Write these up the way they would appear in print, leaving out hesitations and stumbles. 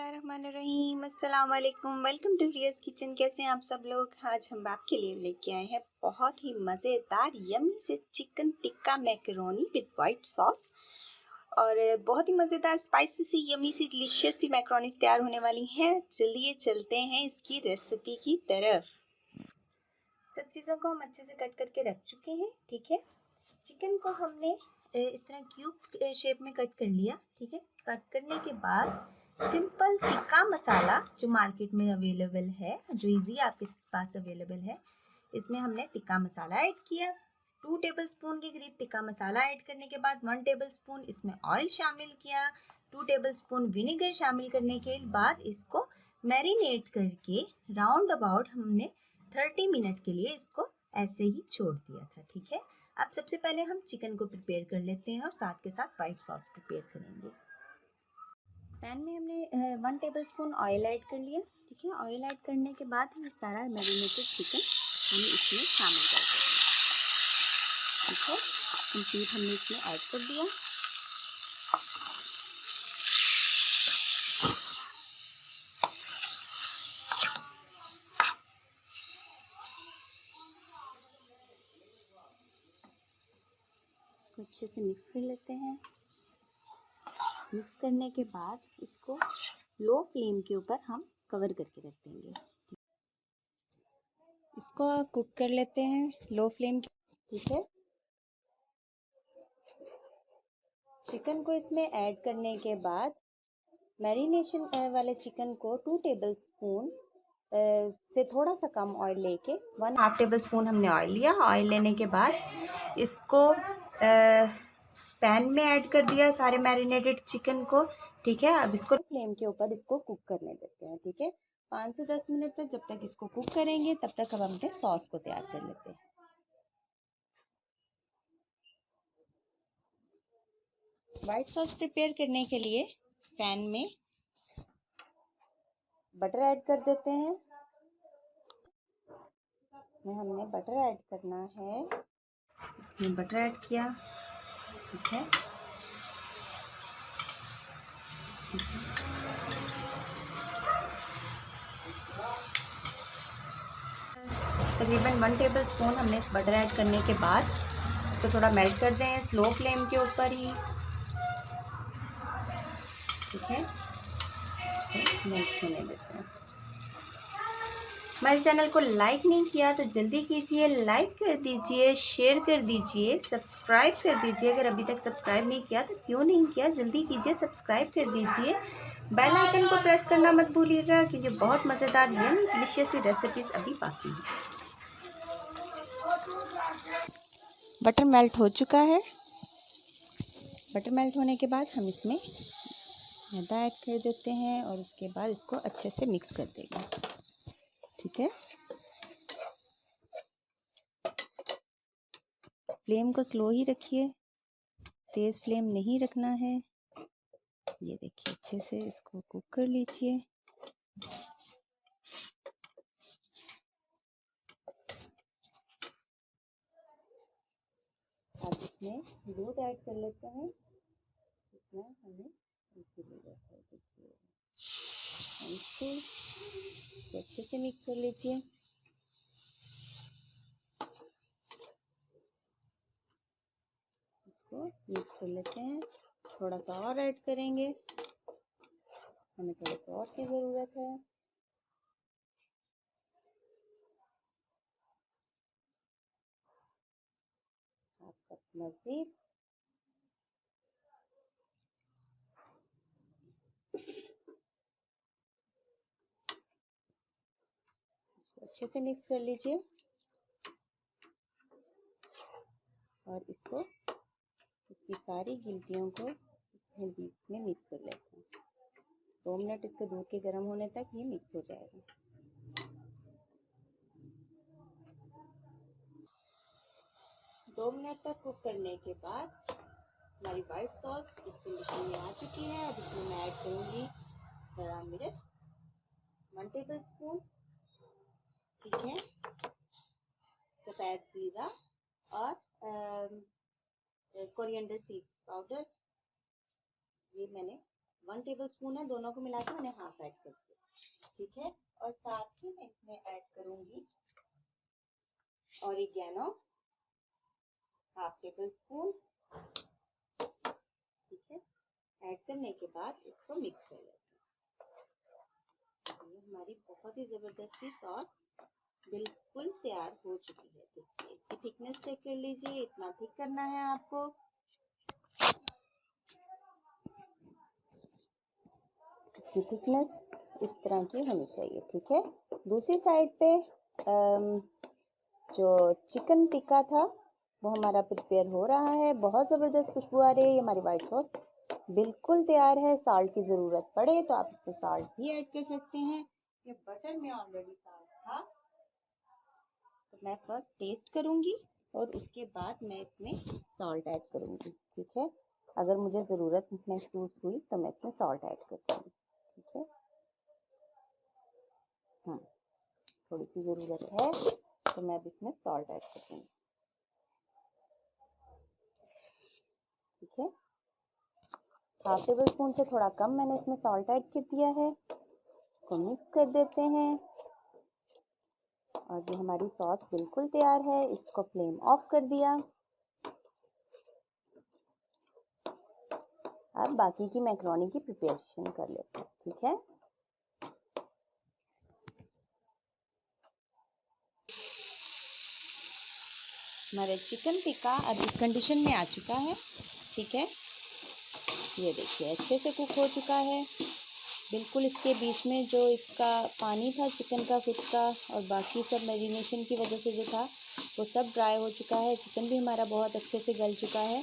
बिस्मिल्लाहिर्रहमानिर्रहीम, अस्सलाम वालेकुम। Welcome to Riyaz kitchen. कैसे हैं आप सब लोग? आज हम आपके लिए लेके आए हैं बहुत ही मज़ेदार यम्मी से chicken tikka macaroni with white sauce. और बहुत ही मज़ेदार स्पाइसी सी यम्मी सी डिलीशियस सी मैकरोनीज तैयार होने वाली हैं। चलिए चलते हैं इसकी रेसिपी की तरफ। सब चीज़ों को हम अच्छे से कट करके रख चुके हैं, ठीक है। चिकन को हमने इस तरह क्यूब शेप में कट कर लिया, ठीक है। कट करने के बाद सिंपल टिक्का मसाला जो मार्केट में अवेलेबल है, जो इजी आपके पास अवेलेबल है, इसमें हमने टिक्का मसाला ऐड किया। 2 टेबलस्पून के करीब टिक्का मसाला ऐड करने के बाद 1 टेबलस्पून इसमें ऑयल शामिल किया। 2 टेबलस्पून विनेगर शामिल करने के बाद इसको मैरिनेट करके राउंड अबाउट हमने 30 मिनट के लिए इसको ऐसे ही छोड़ दिया था, ठीक है। अब सबसे पहले हम चिकन को प्रिपेयर कर लेते हैं और साथ के साथ वाइट सॉस प्रिपेयर करेंगे। पैन में हमने 1 टेबलस्पून ऑयल ऐड कर लिया, ठीक है। ऑयल ऐड करने के बाद ये सारा मैरिनेटेड चिकन हमने इसमें शामिल कर दिया, ठीक है। कंप्लीट हमने इसमें ऐड कर दिया। अच्छे से मिक्स कर लेते हैं। मिक्स करने के बाद इसको लो फ्लेम के ऊपर हम कवर करके रख देंगे। इसको कुक कर लेते हैं लो फ्लेम, ठीक है। चिकन को इसमें ऐड करने के बाद मैरिनेशन वाले चिकन को 2 टेबलस्पून से थोड़ा सा कम ऑयल लेके 1/2 टेबलस्पून हमने ऑयल लिया। ऑयल लेने के बाद इसको पैन में ऐड कर दिया सारे मैरिनेटेड चिकन को, ठीक है। अब इसको फ्लेम के ऊपर इसको कुक करने देते हैं, ठीक है। 5 से 10 मिनट तक जब तक इसको कुक करेंगे तब तक हम अपने सॉस को तैयार कर लेते हैं। वाइट सॉस प्रिपेयर करने के लिए पैन में बटर ऐड कर देते हैं। इसमें हमने बटर ऐड करना है। इसमें बटर ऐड किया, ठीक है। तकरीबन 1 टेबलस्पून हमने बटर ऐड करने के बाद इसको थोड़ा मेल्ट कर दें स्लो फ्लेम के ऊपर ही, ठीक है। मेल्ट होने देते हैं। हमारे चैनल को लाइक नहीं किया तो जल्दी कीजिए, लाइक कर दीजिए, शेयर कर दीजिए, सब्सक्राइब कर दीजिए। अगर अभी तक सब्सक्राइब नहीं किया तो क्यों नहीं किया, जल्दी कीजिए, सब्सक्राइब कर दीजिए। बेल आइकन को प्रेस करना मत भूलिएगा क्योंकि बहुत मज़ेदार यम्मी डिलीशियस रेसिपीज़ अभी बाकी हैं। बटर मेल्ट हो चुका है। बटर मेल्ट होने के बाद हम इसमें मैदा ऐड कर देते हैं और उसके बाद इसको अच्छे से मिक्स कर देंगे, ठीक है। फ्लेम को स्लो ही रखिए, तेज़ फ्लेम नहीं रखना है। ये देखिए अच्छे से इसको कुक कर लीजिए। अब इसमें दूध ऐड कर लेते हैं। इसमें हमें इसको अच्छे से मिक्स कर लीजिए। इसको मिक्स कर लेते हैं। थोड़ा सा और ऐड करेंगे, हमें थोड़ा सा और की ज़रूरत है। आपका नसीब। इसको अच्छे से मिक्स कर लीजिए और इसको इसकी सारी गिल्टियों को इसमें बीच में मिक्स कर लेते हैं। 2 मिनट इसके दूध के गर्म होने तक ये मिक्स हो जाएगा। दो मिनट तक कुक करने के बाद हमारी वाइट सॉस इस कंडीशन में आ चुकी है। अब इसमें मैं ऐड करूँगी हरा मिर्च 1 टेबलस्पून, ठीक है। सफ़ेद ज़ीरा और कोरिएंडर सीड्स पाउडर, ये मैंने 1 टेबलस्पून है, दोनों को मिला के मैंने हाफ ऐड कर दिया, ठीक है। और साथ ही मैं इसमें ऐड करूंगी ऑरिगेनो, हाफ टेबल स्पून, ठीक है। ऐड करने के बाद इसको मिक्स कर लेते हैं। ये हमारी बहुत ही जबरदस्ती सॉस बिल्कुल तैयार हो चुकी है। देखिए इसकी थिकनेस चेक कर लीजिए, इतना थिक करना है आपको। इसकी थिकनेस इस तरह की होनी चाहिए, ठीक है। दूसरी साइड पे जो चिकन टिक्का था वो हमारा प्रिपेयर हो रहा है। बहुत ज़बरदस्त खुशबू आ रही है। ये हमारी वाइट सॉस बिल्कुल तैयार है। साल्ट की ज़रूरत पड़े तो आप इस पर साल्ट भी ऐड कर सकते हैं। ये बटर में ऑलरेडी साल्ट था, तो मैं फर्स्ट टेस्ट करूंगी और उसके बाद मैं इसमें सॉल्ट ऐड करूंगी, ठीक है। अगर मुझे ज़रूरत महसूस हुई तो मैं इसमें सॉल्ट ऐड कर दूंगी, ठीक है। थोड़ी सी ज़रूरत है तो मैं अब इसमें सॉल्ट ऐड कर दूंगी, ठीक है। हाफ टेबल स्पून से थोड़ा कम मैंने इसमें सॉल्ट ऐड कर दिया है। इसको मिक्स कर देते हैं और ये हमारी सॉस बिल्कुल तैयार है। इसको फ्लेम ऑफ कर दिया। अब बाकी की मैक्रोनी की प्रिपरेशन कर लेते हैं, ठीक है। हमारा चिकन टिक्का अब इस कंडीशन में आ चुका है, ठीक है। ये देखिए अच्छे से कुक हो चुका है। बिल्कुल इसके बीच में जो इसका पानी था चिकन का फिश का और बाकी सब मैरिनेशन की वजह से जो था वो सब ड्राई हो चुका है। चिकन भी हमारा बहुत अच्छे से गल चुका है,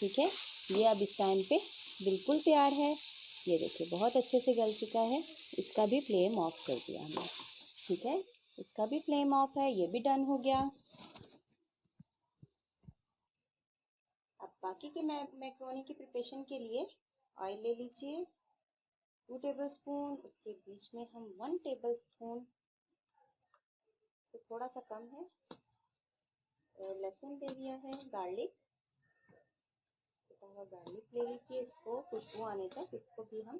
ठीक है। ये अब इस टाइम पे बिल्कुल तैयार है। ये देखिए बहुत अच्छे से गल चुका है। इसका भी फ्लेम ऑफ कर दिया हमने, ठीक है। इसका भी फ्लेम ऑफ है, ये भी डन हो गया। अब बाकी के मैक्रोनी की प्रिपरेशन के लिए ऑयल ले लीजिए 2 टेबलस्पून। उसके बीच में हम 1 टेबलस्पून से थोड़ा सा कम है लहसुन दे दिया है, गार्लिक, गार्लिक ले लीजिए। इसको खुशबू आने तक इसको भी हम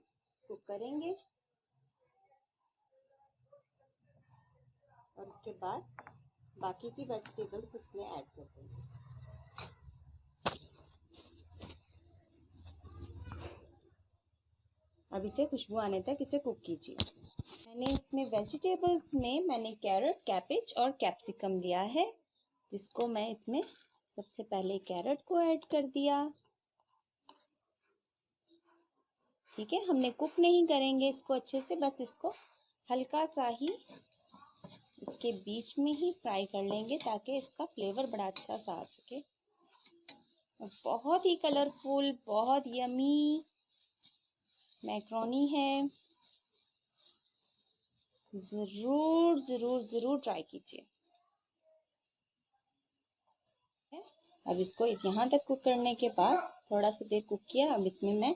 कुक करेंगे और उसके बाद बाकी की वेजिटेबल्स इसमें ऐड कर देंगे। अब इसे खुशबू आने तक इसे कुक कीजिए। मैंने इसमें वेजिटेबल्स में मैंने कैरेट, कैपेज और कैप्सिकम लिया है, जिसको मैं इसमें सबसे पहले कैरेट को ऐड कर दिया, ठीक है। हमने कुक नहीं करेंगे इसको अच्छे से, बस इसको हल्का सा ही इसके बीच में ही फ्राई कर लेंगे ताकि इसका फ्लेवर बड़ा अच्छा सा आ सके। बहुत ही कलरफुल, बहुत यमी मैक्रोनी है। ज़रूर ज़रूर ज़रूर ट्राई कीजिए। अब इसको यहाँ तक कुक करने के बाद थोड़ा सा देर कुक किया। अब इसमें मैं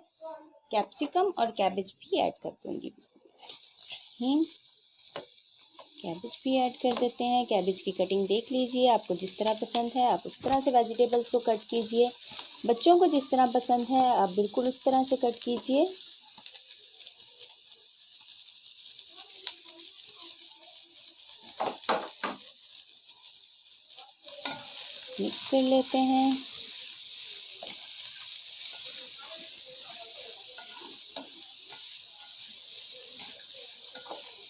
कैप्सिकम और कैबेज भी ऐड कर दूंगी। कैबेज भी ऐड कर देते हैं। कैबेज की कटिंग देख लीजिए, आपको जिस तरह पसंद है आप उस तरह से वेजिटेबल्स को कट कीजिए। बच्चों को जिस तरह पसंद है आप बिल्कुल उस तरह से कट कीजिए। मिक्स कर लेते हैं।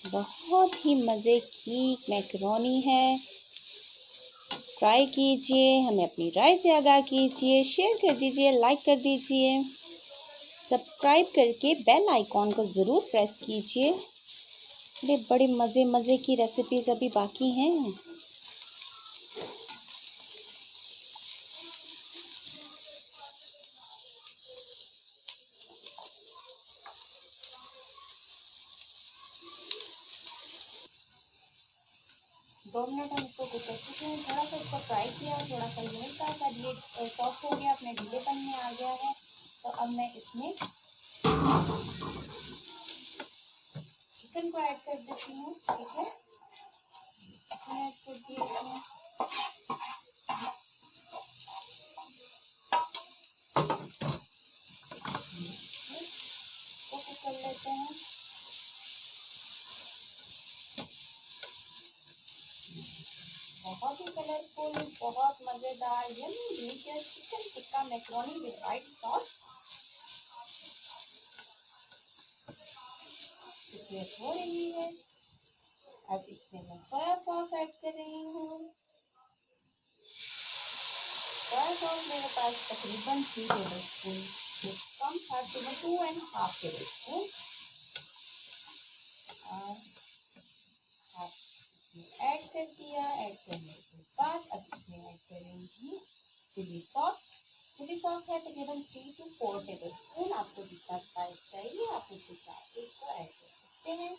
बहुत ही मज़े की मैक्रोनी है। ट्राई कीजिए, हमें अपनी राय से आगाह कीजिए, शेयर कर दीजिए, लाइक कर दीजिए, सब्सक्राइब करके बेल आइकॉन को ज़रूर प्रेस कीजिए। ये बड़े मज़े मज़े की रेसिपीज़ अभी बाकी हैं। दो मिनट हम इसको कुक कर चुके हैं। थोड़ा सा इसको फ्राई किया, थोड़ा सा ये हल्का सा ये सॉफ्ट हो गया, अपने ढीलेपन में आ गया है। तो अब मैं इसमें चिकन को ऐड कर देती हूँ, ठीक है। चिकन ऐड कर दिया इसमें। बहुत ही कलरफुल, बहुत मज़ेदार yummy delicious chicken tikka macaroni with white sauce prepare हो रही है। अब इसमें मैं सोया सॉस ऐड कर रही हूँ। सोया सॉस मेरे पास तकरीबन 3 टेबल स्पून से कम था, तो मैं 2.5 टेबल स्पून ऐड कर दिया। ऐड करने के बाद अब इसमें ऐड करेंगी चिली सॉस। चिली सॉस है तकरीबन 3 to 4 टेबल स्पून। आपको जितना स्पाइस चाहिए आप उस हिसाब से इसको ऐड कर सकते हैं।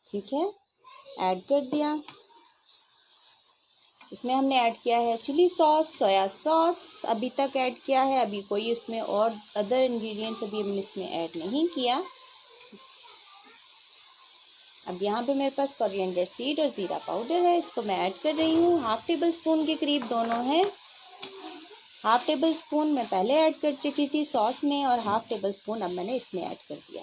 ठीक है, ऐड कर दिया। इसमें हमने ऐड किया है चिली सॉस, सोया सॉस अभी तक ऐड किया है। अभी कोई इसमें और अदर इंग्रेडिएंट्स अभी हमने इसमें ऐड नहीं किया। अब यहाँ पे मेरे पास कोरिएंडर सीड और ज़ीरा पाउडर है, इसको मैं ऐड कर रही हूँ। 1/2 टेबल स्पून के करीब दोनों हैं। 1/2 टेबल स्पून मैं पहले ऐड कर चुकी थी सॉस में और 1/2 टेबल स्पून अब मैंने इसमें ऐड कर दिया।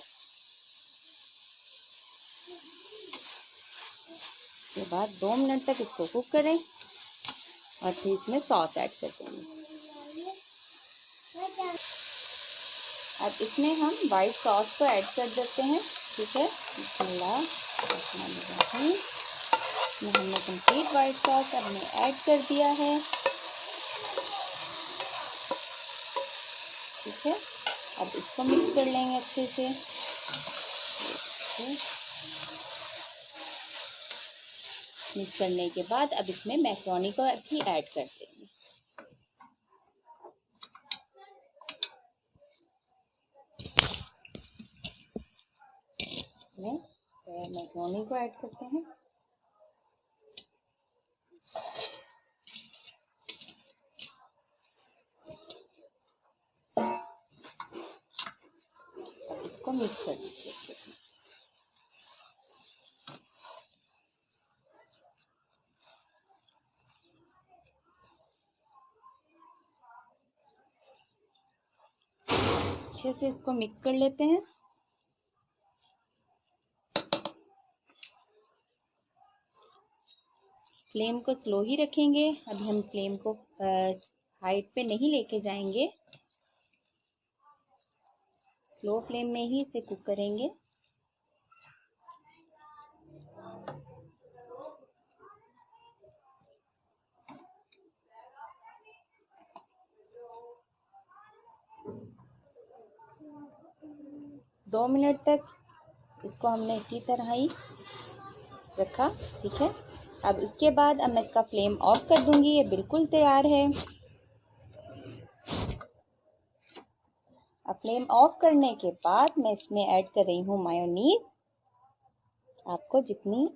उसके बाद 2 मिनट तक इसको कुक करें और फिर इसमें सॉस ऐड कर देंगे। अब इसमें हम वाइट सॉस को ऐड कर देते हैं। ठीक है, बिस्मिल्लाह। इसमें हमने कंप्लीट वाइट सॉस हमने ऐड कर दिया है। ठीक है, अब इसको मिक्स कर लेंगे अच्छे से। मिक्स करने के बाद अब इसमें मैक्रोनी को भी ऐड कर देंगे। मैक्रोनी को ऐड करते हैं। अब इसको मिक्स कर दीजिए अच्छे से। अच्छे से इसको मिक्स कर लेते हैं। फ्लेम को स्लो ही रखेंगे। अभी हम फ्लेम को हाइट पे नहीं लेके जाएंगे, स्लो फ्लेम में ही इसे कुक करेंगे। दो मिनट तक इसको हमने इसी तरह ही रखा। ठीक है, अब इसके बाद अब मैं इसका फ्लेम ऑफ कर दूंगी। ये बिल्कुल तैयार है। अब फ्लेम ऑफ करने के बाद मैं इसमें ऐड कर रही हूँ मायोनीज। आपको जितनी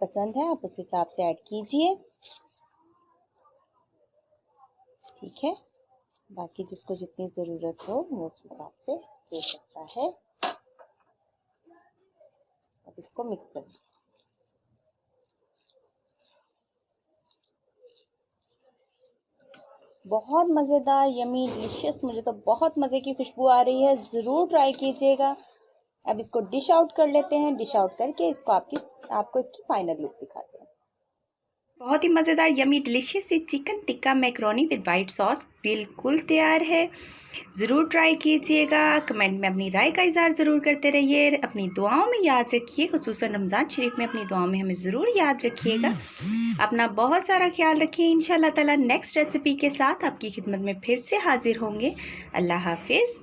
पसंद है आप उस हिसाब से ऐड कीजिए। ठीक है, बाकी जिसको जितनी ज़रूरत हो वो उस हिसाब से दे सकता है। अब इसको मिक्स कर लीजिए। बहुत मज़ेदार यमी डिलीशियस, मुझे तो बहुत मज़े की खुशबू आ रही है। ज़रूर ट्राई कीजिएगा। अब इसको डिश आउट कर लेते हैं। डिश आउट करके इसको आपको इसकी फाइनल लुक दिखाते हैं। बहुत ही मज़ेदार yummy delicious chicken tikka macaroni with white sauce बिल्कुल तैयार है। ज़रूर ट्राई कीजिएगा। कमेंट में अपनी राय का इज़हार ज़रूर करते रहिए। अपनी दुआओं में याद रखिए, खुसूसन रमज़ान शरीफ में अपनी दुआओं में हमें ज़रूर याद रखिएगा। अपना बहुत सारा ख्याल रखिए। इंशाअल्लाह ताला नेक्स्ट रेसिपी के साथ आपकी खिदमत में फिर से हाजिर होंगे। अल्लाह हाफिज़।